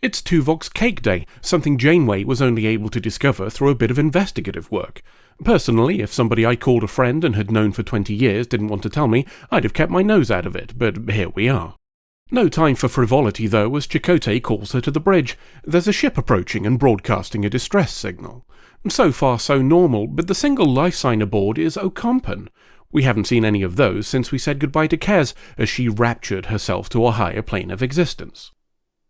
It's Tuvok's cake day, something Janeway was only able to discover through a bit of investigative work. Personally, if somebody I called a friend and had known for 20 years didn't want to tell me, I'd have kept my nose out of it, but here we are. No time for frivolity, though, as Chakotay calls her to the bridge. There's a ship approaching and broadcasting a distress signal. So far so normal, but the single life sign aboard is Ocampan. We haven't seen any of those since we said goodbye to Kez, as she raptured herself to a higher plane of existence.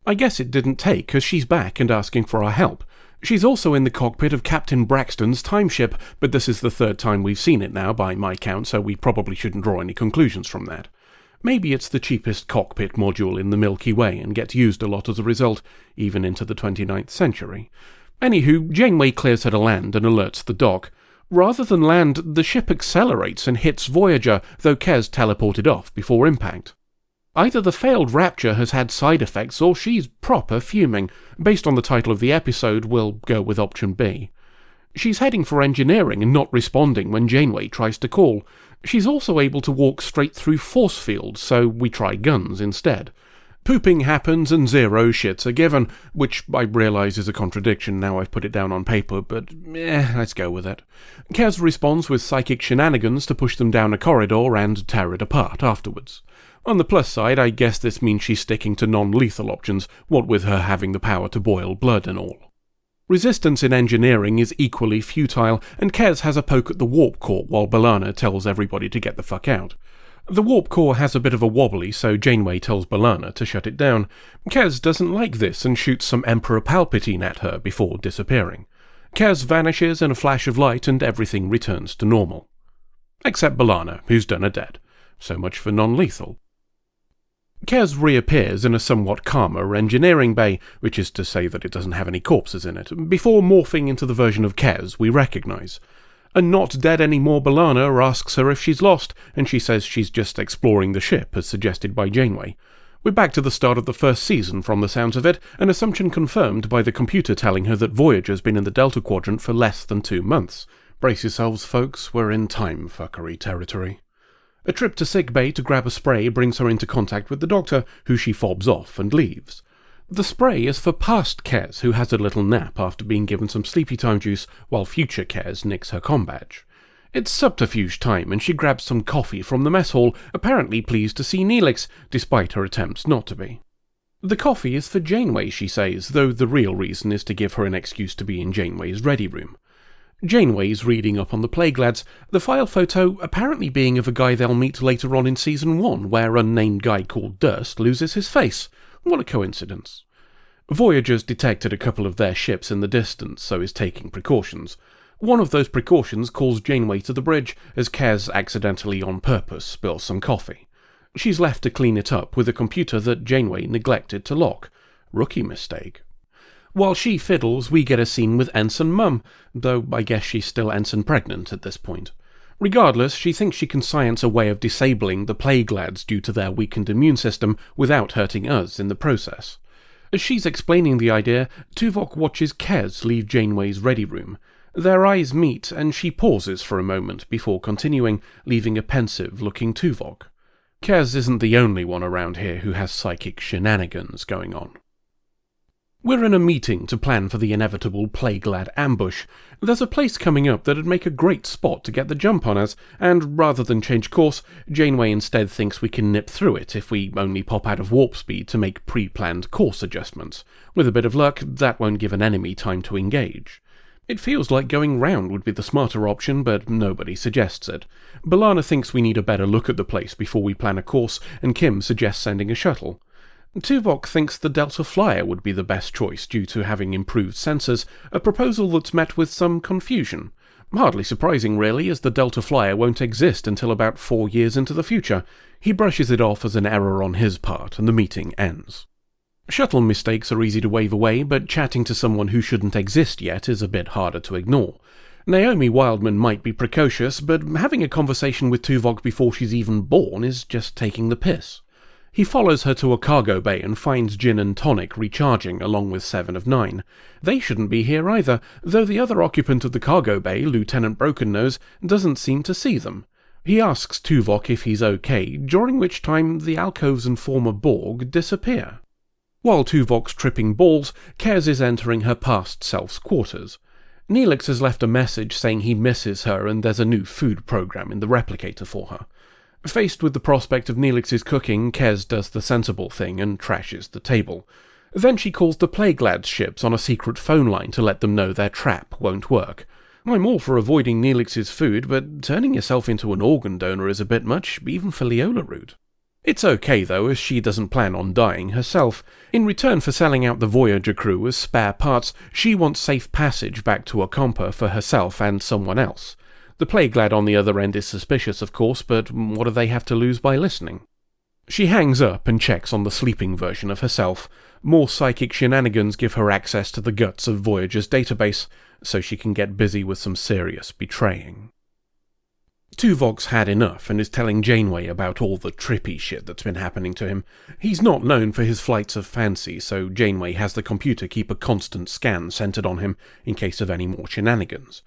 I guess it didn't take, as she's back and asking for our help. She's also in the cockpit of Captain Braxton's timeship, but this is the third time we've seen it now, by my count, so we probably shouldn't draw any conclusions from that. Maybe it's the cheapest cockpit module in the Milky Way and gets used a lot as a result, even into the 29th century. Anywho, Janeway clears her to land and alerts the dock. Rather than land, the ship accelerates and hits Voyager, though Kez teleported off before impact. Either the failed rapture has had side effects or she's proper fuming. Based on the title of the episode, we'll go with option B. She's heading for engineering and not responding when Janeway tries to call. She's also able to walk straight through force fields, so we try guns instead. Pooping happens and zero shits are given, which I realise is a contradiction now I've put it down on paper, but let's go with it. Kez responds with psychic shenanigans to push them down a corridor and tear it apart afterwards. On the plus side, I guess this means she's sticking to non-lethal options, what with her having the power to boil blood and all. Resistance in engineering is equally futile, and Kez has a poke at the warp core while B'Elanna tells everybody to get the fuck out. The warp core has a bit of a wobbly, so Janeway tells B'Elanna to shut it down. Kez doesn't like this and shoots some Emperor Palpatine at her before disappearing. Kez vanishes in a flash of light and everything returns to normal. Except B'Elanna, who's done a dead. So much for non-lethal. Kez reappears in a somewhat calmer engineering bay, which is to say that it doesn't have any corpses in it, before morphing into the version of Kez we recognise. A not dead anymore B'Elanna asks her if she's lost, and she says she's just exploring the ship, as suggested by Janeway. We're back to the start of the first season from the sounds of it, an assumption confirmed by the computer telling her that Voyager's been in the Delta Quadrant for less than 2 months. Brace yourselves, folks, we're in time fuckery territory. A trip to sickbay to grab a spray brings her into contact with the doctor, who she fobs off and leaves. The spray is for past Kez, who has a little nap after being given some sleepy time juice, while future Kez nicks her comm badge. It's subterfuge time, and she grabs some coffee from the mess hall, apparently pleased to see Neelix, despite her attempts not to be. The coffee is for Janeway, she says, though the real reason is to give her an excuse to be in Janeway's ready room. Janeway's reading up on the Plague Lads, the file photo apparently being of a guy they'll meet later on in Season 1, where unnamed guy called Durst loses his face. What a coincidence. Voyager's detected a couple of their ships in the distance, so is taking precautions. One of those precautions calls Janeway to the bridge, as Kez accidentally on purpose spills some coffee. She's left to clean it up with a computer that Janeway neglected to lock. Rookie mistake. While she fiddles, we get a scene with Ensign Mum, though I guess she's still ensign pregnant at this point. Regardless, she thinks she can science a way of disabling the Plague Lads due to their weakened immune system without hurting us in the process. As she's explaining the idea, Tuvok watches Kez leave Janeway's ready room. Their eyes meet, and she pauses for a moment before continuing, leaving a pensive-looking Tuvok. Kez isn't the only one around here who has psychic shenanigans going on. We're in a meeting to plan for the inevitable Plague Lad ambush. There's a place coming up that'd make a great spot to get the jump on us, and rather than change course, Janeway instead thinks we can nip through it if we only pop out of warp speed to make pre-planned course adjustments. With a bit of luck, that won't give an enemy time to engage. It feels like going round would be the smarter option, but nobody suggests it. B'Elanna thinks we need a better look at the place before we plan a course, and Kim suggests sending a shuttle. Tuvok thinks the Delta Flyer would be the best choice due to having improved sensors, a proposal that's met with some confusion. Hardly surprising really, as the Delta Flyer won't exist until about 4 years into the future. He brushes it off as an error on his part, and the meeting ends. Shuttle mistakes are easy to wave away, but chatting to someone who shouldn't exist yet is a bit harder to ignore. Naomi Wildman might be precocious, but having a conversation with Tuvok before she's even born is just taking the piss. He follows her to a cargo bay and finds Gin and Tonic recharging along with 7 of 9. They shouldn't be here either, though the other occupant of the cargo bay, Lieutenant Brokennose, doesn't seem to see them. He asks Tuvok if he's okay, during which time the alcoves and former Borg disappear. While Tuvok's tripping balls, Kez is entering her past self's quarters. Neelix has left a message saying he misses her and there's a new food program in the replicator for her. Faced with the prospect of Neelix's cooking, Kez does the sensible thing and trashes the table. Then she calls the Plague-Lads ships on a secret phone line to let them know their trap won't work. I'm all for avoiding Neelix's food, but turning yourself into an organ donor is a bit much, even for Leola Root. It's okay though, as she doesn't plan on dying herself. In return for selling out the Voyager crew as spare parts, she wants safe passage back to Ocampa for herself and someone else. The Plague-Lad on the other end is suspicious, of course, but what do they have to lose by listening? She hangs up and checks on the sleeping version of herself. More psychic shenanigans give her access to the guts of Voyager's database, so she can get busy with some serious betraying. Tuvok's had enough and is telling Janeway about all the trippy shit that's been happening to him. He's not known for his flights of fancy, so Janeway has the computer keep a constant scan centered on him in case of any more shenanigans.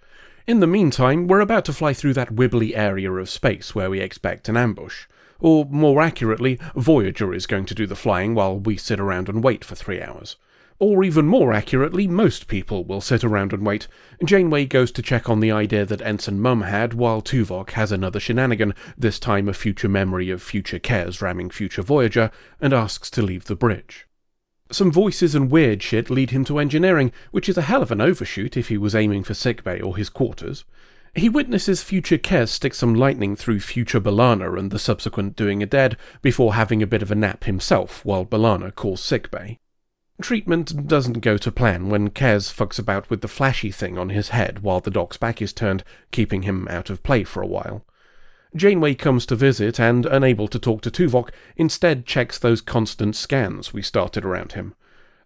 In the meantime, we're about to fly through that wibbly area of space where we expect an ambush. Or, more accurately, Voyager is going to do the flying while we sit around and wait for 3 hours. Or even more accurately, most people will sit around and wait. Janeway goes to check on the idea that Ensign Mum had, while Tuvok has another shenanigan, this time a future memory of future Kez ramming future Voyager, and asks to leave the bridge. Some voices and weird shit lead him to engineering, which is a hell of an overshoot if he was aiming for sickbay or his quarters. He witnesses future Kez stick some lightning through future B'Elanna and the subsequent doing a dead, before having a bit of a nap himself while B'Elanna calls sickbay. Treatment doesn't go to plan when Kez fucks about with the flashy thing on his head while the doc's back is turned, keeping him out of play for a while. Janeway comes to visit and, unable to talk to Tuvok, instead checks those constant scans we started around him.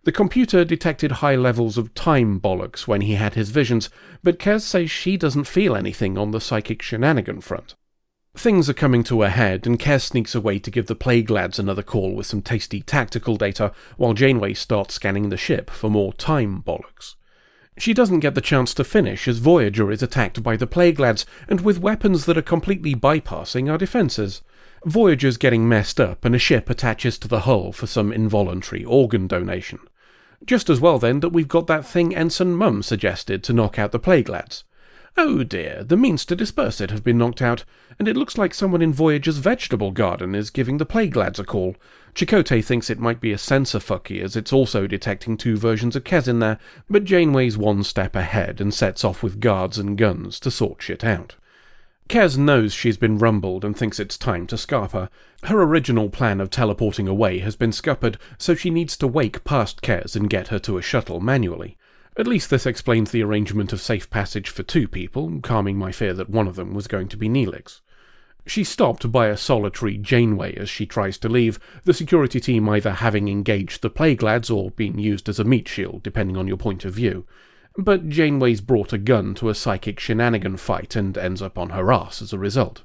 The computer detected high levels of time bollocks when he had his visions, but Kez says she doesn't feel anything on the psychic shenanigan front. Things are coming to a head, and Kez sneaks away to give the Plague-Lads another call with some tasty tactical data, while Janeway starts scanning the ship for more time bollocks. She doesn't get the chance to finish as Voyager is attacked by the Plague-Lads, and with weapons that are completely bypassing our defences. Voyager's getting messed up, and a ship attaches to the hull for some involuntary organ donation. Just as well then that we've got that thing Ensign Mum suggested to knock out the Plague-Lads. Oh dear, the means to disperse it have been knocked out, and it looks like someone in Voyager's vegetable garden is giving the Plague-Lads a call. Chakotay thinks it might be a sensor fucky as it's also detecting 2 versions of Kez in there, but Janeway's one step ahead and sets off with guards and guns to sort shit out. Kez knows she's been rumbled and thinks it's time to scarf her. Her original plan of teleporting away has been scuppered, so she needs to wake past Kez and get her to a shuttle manually. At least this explains the arrangement of safe passage for 2 people, calming my fear that one of them was going to be Neelix. She's stopped by a solitary Janeway as she tries to leave, the security team either having engaged the Plague-Lads or been used as a meat shield, depending on your point of view. But Janeway's brought a gun to a psychic shenanigan fight and ends up on her arse as a result.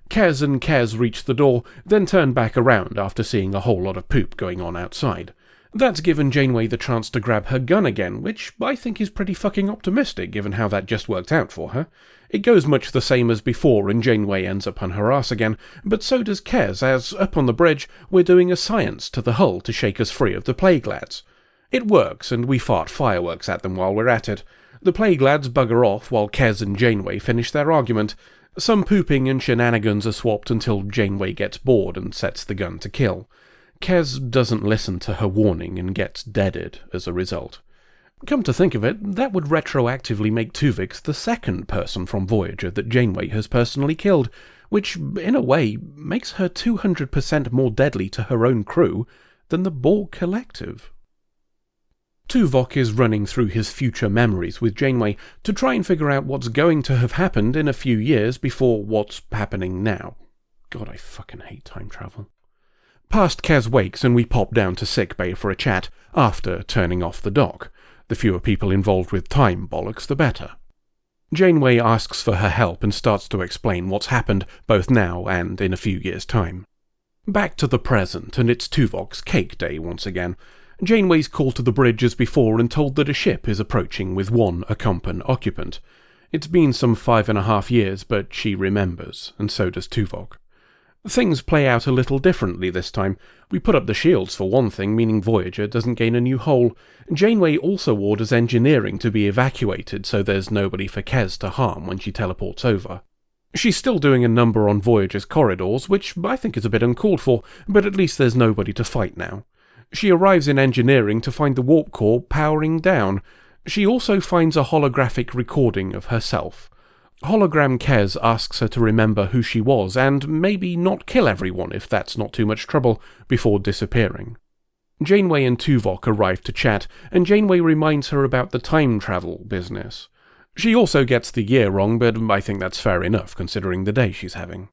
Kez and Kez reach the door, then turn back around after seeing a whole lot of poop going on outside. That's given Janeway the chance to grab her gun again, which I think is pretty fucking optimistic given how that just worked out for her. It goes much the same as before and Janeway ends up on her arse again, but so does Kez as, up on the bridge, we're doing a science to the hull to shake us free of the Plague-Lads. It works, and we fart fireworks at them while we're at it. The Plague-Lads bugger off while Kez and Janeway finish their argument. Some pooping and shenanigans are swapped until Janeway gets bored and sets the gun to kill. Kez doesn't listen to her warning and gets deaded as a result. Come to think of it, that would retroactively make Tuvix the second person from Voyager that Janeway has personally killed, which, in a way, makes her 200% more deadly to her own crew than the Borg Collective. Tuvok is running through his future memories with Janeway to try and figure out what's going to have happened in a few years before what's happening now. God, I fucking hate time travel. Past Kez wakes and we pop down to sickbay for a chat, after turning off the dock. The fewer people involved with time bollocks, the better. Janeway asks for her help and starts to explain what's happened both now and in a few years' time. Back to the present, and it's Tuvok's cake day once again. Janeway's called to the bridge as before and told that a ship is approaching with 1 Ocampan occupant. It's been some 5.5 years, but she remembers, and so does Tuvok. Things play out a little differently this time. We put up the shields for one thing, meaning Voyager doesn't gain a new hull. Janeway also orders engineering to be evacuated so there's nobody for Kes to harm when she teleports over. She's still doing a number on Voyager's corridors, which I think is a bit uncalled for, but at least there's nobody to fight now. She arrives in engineering to find the warp core powering down. She also finds a holographic recording of herself. Hologram Kes asks her to remember who she was and maybe not kill everyone if that's not too much trouble, before disappearing. Janeway and Tuvok arrive to chat, and Janeway reminds her about the time travel business. She also gets the year wrong, but I think that's fair enough considering the day she's having.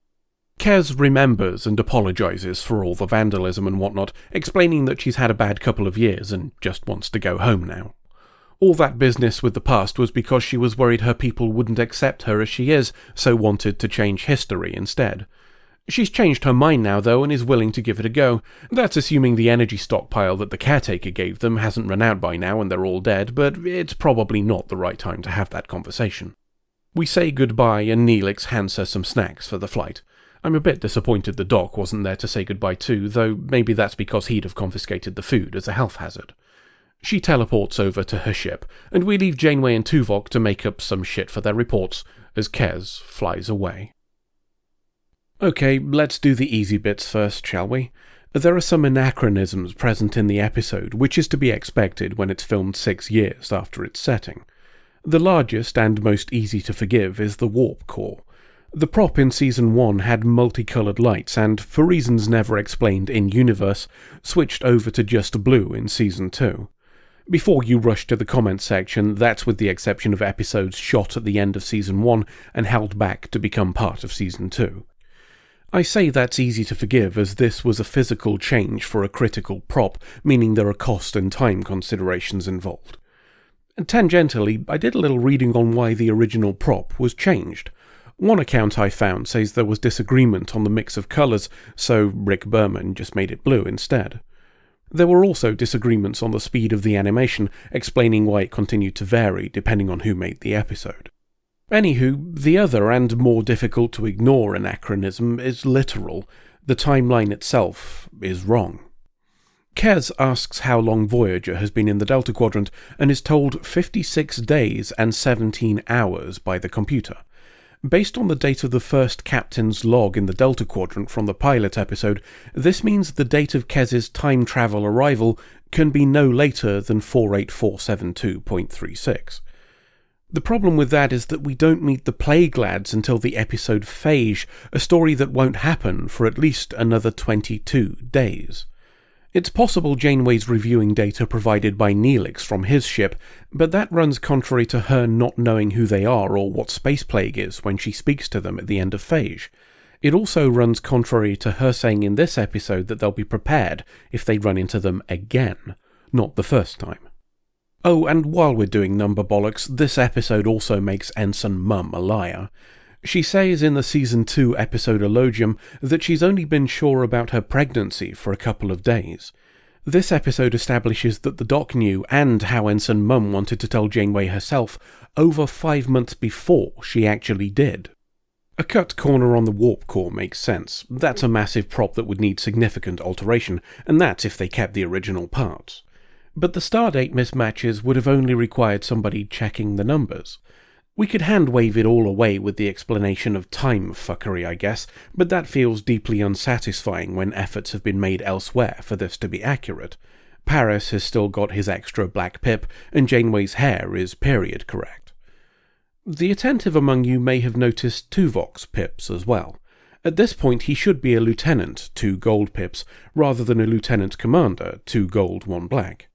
Kes remembers and apologizes for all the vandalism and whatnot, explaining that she's had a bad couple of years and just wants to go home now. All that business with the past was because she was worried her people wouldn't accept her as she is, so wanted to change history instead. She's changed her mind now, though, and is willing to give it a go. That's assuming the energy stockpile that the caretaker gave them hasn't run out by now and they're all dead, but it's probably not the right time to have that conversation. We say goodbye and Neelix hands her some snacks for the flight. I'm a bit disappointed the Doc wasn't there to say goodbye too, though maybe that's because he'd have confiscated the food as a health hazard. She teleports over to her ship, and we leave Janeway and Tuvok to make up some shit for their reports, as Kes flies away. Okay, let's do the easy bits first, shall we? There are some anachronisms present in the episode, which is to be expected when it's filmed 6 years after its setting. The largest and most easy to forgive is the warp core. The prop in Season 1 had multicoloured lights and, for reasons never explained in-universe, switched over to just blue in Season 2. Before you rush to the comments section, that's with the exception of episodes shot at the end of Season 1 and held back to become part of Season 2. I say that's easy to forgive as this was a physical change for a critical prop, meaning there are cost and time considerations involved. Tangentially, I did a little reading on why the original prop was changed. One account I found says there was disagreement on the mix of colours, so Rick Berman just made it blue instead. There were also disagreements on the speed of the animation, explaining why it continued to vary depending on who made the episode. Anywho, the other and more difficult to ignore anachronism is literal. The timeline itself is wrong. Kes asks how long Voyager has been in the Delta Quadrant and is told 56 days and 17 hours by the computer. Based on the date of the first captain's log in the Delta Quadrant from the pilot episode, this means the date of Kes's time travel arrival can be no later than 48472.36. The problem with that is that we don't meet the Plague Lads until the episode Phage, a story that won't happen for at least another 22 days. It's possible Janeway's reviewing data provided by Neelix from his ship, but that runs contrary to her not knowing who they are or what space plague is when she speaks to them at the end of Phage. It also runs contrary to her saying in this episode that they'll be prepared if they run into them again, not the first time. Oh, and while we're doing number bollocks, this episode also makes Ensign Mum a liar. She says in the Season 2 episode Elogium that she's only been sure about her pregnancy for a couple of days. This episode establishes that the Doc knew, and how Ensign Mum wanted to tell Janeway herself, over 5 months before she actually did. A cut corner on the warp core makes sense. That's a massive prop that would need significant alteration, and that's if they kept the original parts. But the stardate mismatches would have only required somebody checking the numbers. We could hand-wave it all away with the explanation of time fuckery, I guess, but that feels deeply unsatisfying when efforts have been made elsewhere for this to be accurate. Paris has still got his extra black pip, and Janeway's hair is period correct. The attentive among you may have noticed Tuvok's pips as well. At this point he should be a lieutenant, 2 gold pips, rather than a lieutenant commander, 2 gold, 1 black.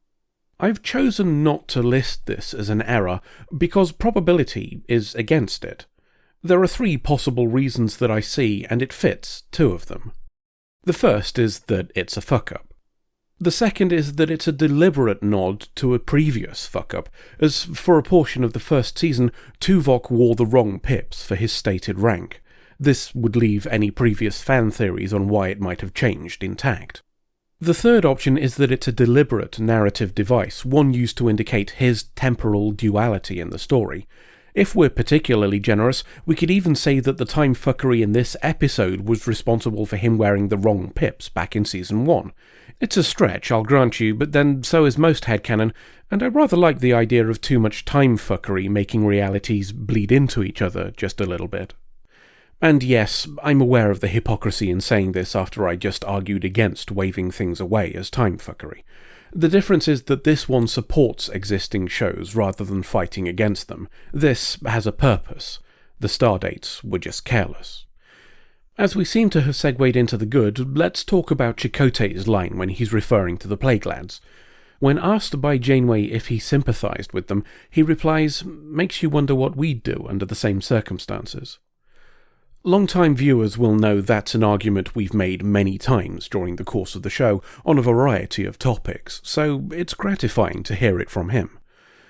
I've chosen not to list this as an error because probability is against it. There are 3 possible reasons that I see, and it fits 2 of them. The first is that it's a fuck-up. The second is that it's a deliberate nod to a previous fuck-up, as for a portion of the first season, Tuvok wore the wrong pips for his stated rank. This would leave any previous fan theories on why it might have changed intact. The third option is that it's a deliberate narrative device, one used to indicate his temporal duality in the story. If we're particularly generous, we could even say that the time fuckery in this episode was responsible for him wearing the wrong pips back in Season 1. It's a stretch, I'll grant you, but then so is most headcanon, and I rather like the idea of too much time fuckery making realities bleed into each other just a little bit. And yes, I'm aware of the hypocrisy in saying this after I just argued against waving things away as time fuckery. The difference is that this one supports existing shows rather than fighting against them. This has a purpose. The stardates were just careless. As we seem to have segued into the good, let's talk about Chakotay's line when he's referring to the Plague Lads. When asked by Janeway if he sympathised with them, he replies, "Makes you wonder what we'd do under the same circumstances." Long-time viewers will know that's an argument we've made many times during the course of the show on a variety of topics, so it's gratifying to hear it from him.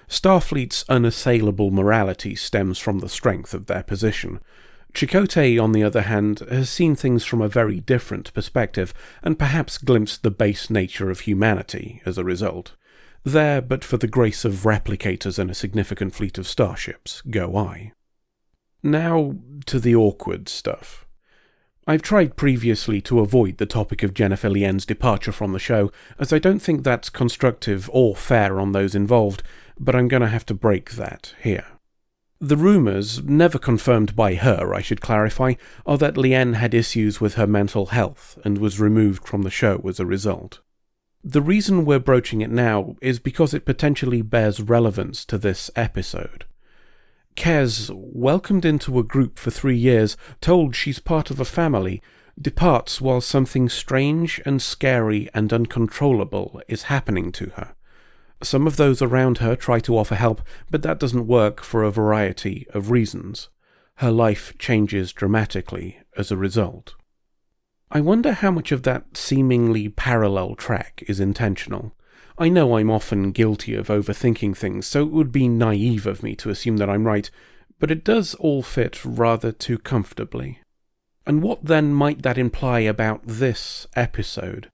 Starfleet's unassailable morality stems from the strength of their position. Chakotay, on the other hand, has seen things from a very different perspective, and perhaps glimpsed the base nature of humanity as a result. There, but for the grace of replicators and a significant fleet of starships, go I. Now, to the awkward stuff. I've tried previously to avoid the topic of Jennifer Lien's departure from the show, as I don't think that's constructive or fair on those involved, but I'm gonna have to break that here. The rumours, never confirmed by her I should clarify, are that Lien had issues with her mental health and was removed from the show as a result. The reason we're broaching it now is because it potentially bears relevance to this episode. Kez, welcomed into a group for 3 years, told she's part of a family, departs while something strange and scary and uncontrollable is happening to her. Some of those around her try to offer help, but that doesn't work for a variety of reasons. Her life changes dramatically as a result. I wonder how much of that seemingly parallel track is intentional. I know I'm often guilty of overthinking things, so it would be naive of me to assume that I'm right, but it does all fit rather too comfortably. And what then might that imply about this episode?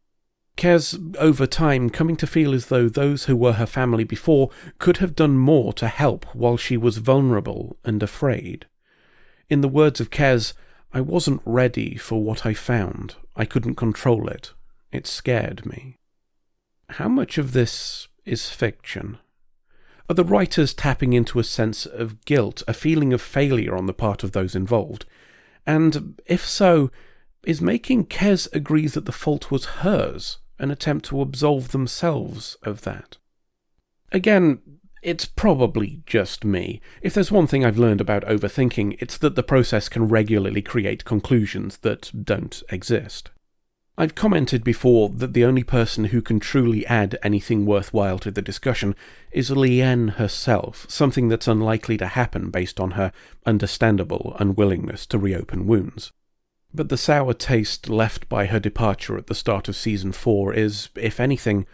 Kez, over time, coming to feel as though those who were her family before could have done more to help while she was vulnerable and afraid. In the words of Kez, "I wasn't ready for what I found. I couldn't control it. It scared me." How much of this is fiction? Are the writers tapping into a sense of guilt, a feeling of failure on the part of those involved? And if so, is making Kez agree that the fault was hers an attempt to absolve themselves of that? Again, it's probably just me. If there's one thing I've learned about overthinking, it's that the process can regularly create conclusions that don't exist. I've commented before that the only person who can truly add anything worthwhile to the discussion is Lien herself, something that's unlikely to happen based on her understandable unwillingness to reopen wounds. But the sour taste left by her departure at the start of Season 4 is, if anything,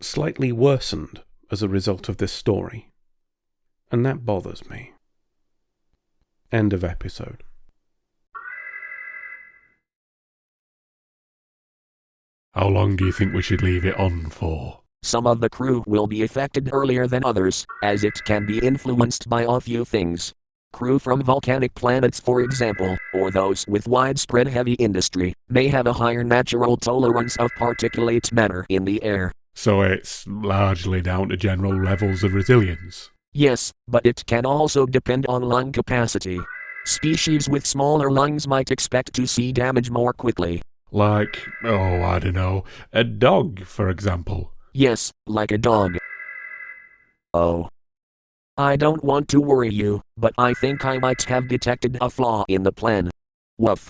slightly worsened as a result of this story. And that bothers me. End of episode. How long do you think we should leave it on for? Some of the crew will be affected earlier than others, as it can be influenced by a few things. Crew from volcanic planets, for example, or those with widespread heavy industry, may have a higher natural tolerance of particulate matter in the air. So it's largely down to general levels of resilience? Yes, but it can also depend on lung capacity. Species with smaller lungs might expect to see damage more quickly. Like, I don't know, a dog, for example. Yes, like a dog. Oh. I don't want to worry you, but I think I might have detected a flaw in the plan. Woof.